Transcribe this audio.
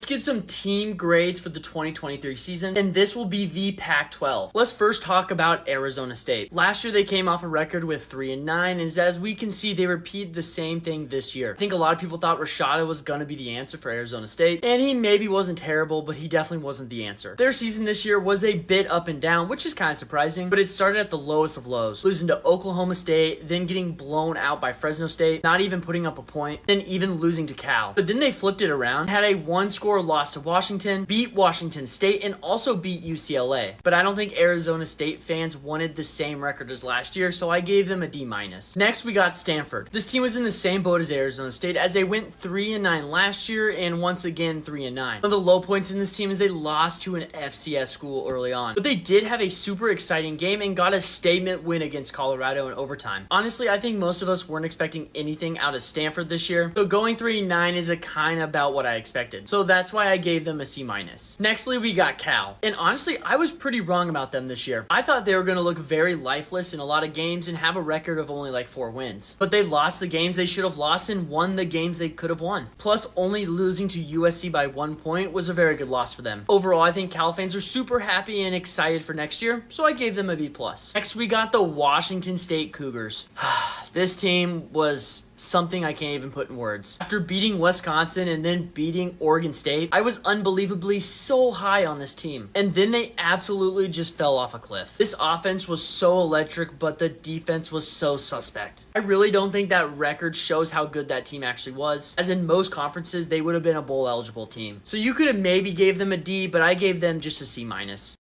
Let's get some team grades for the 2023 season, and this will be the Pac-12. Let's first talk about Arizona State. Last year, they came off a record with 3-9, and as we can see, they repeated the same thing this year. I think a lot of people thought Rashada was going to be the answer for Arizona State, and he maybe wasn't terrible, but he definitely wasn't the answer. Their season this year was a bit up and down, which is kind of surprising, but it started at the lowest of lows, losing to Oklahoma State, then getting blown out by Fresno State, not even putting up a point, then even losing to Cal. But then they flipped it around, had a one-score loss to Washington, beat Washington State, and also beat UCLA. But I don't think Arizona State fans wanted the same record as last year, so I gave them a D-. Next, we got Stanford. This team was in the same boat as Arizona State, as they went 3-9 last year, and once again 3-9. One of the low points in this team is they lost to an FCS school early on. But they did have a super exciting game and got a statement win against Colorado in overtime. Honestly, I think most of us weren't expecting anything out of Stanford this year, so going 3-9 is a kind of about what I expected. So that's why I gave them a C-. Nextly, we got Cal. And honestly, I was pretty wrong about them this year. I thought they were going to look very lifeless in a lot of games and have a record of only like 4 wins. But they lost the games they should have lost and won the games they could have won. Plus, only losing to USC by 1 point was a very good loss for them. Overall, I think Cal fans are super happy and excited for next year, so I gave them a B+. Next, we got the Washington State Cougars. This team was something I can't even put in words. After beating Wisconsin and then beating Oregon State, I was unbelievably so high on this team. And then they absolutely just fell off a cliff. This offense was so electric, but the defense was so suspect. I really don't think that record shows how good that team actually was, as in most conferences, they would have been a bowl eligible team. So you could have maybe gave them a D, but I gave them just a C-.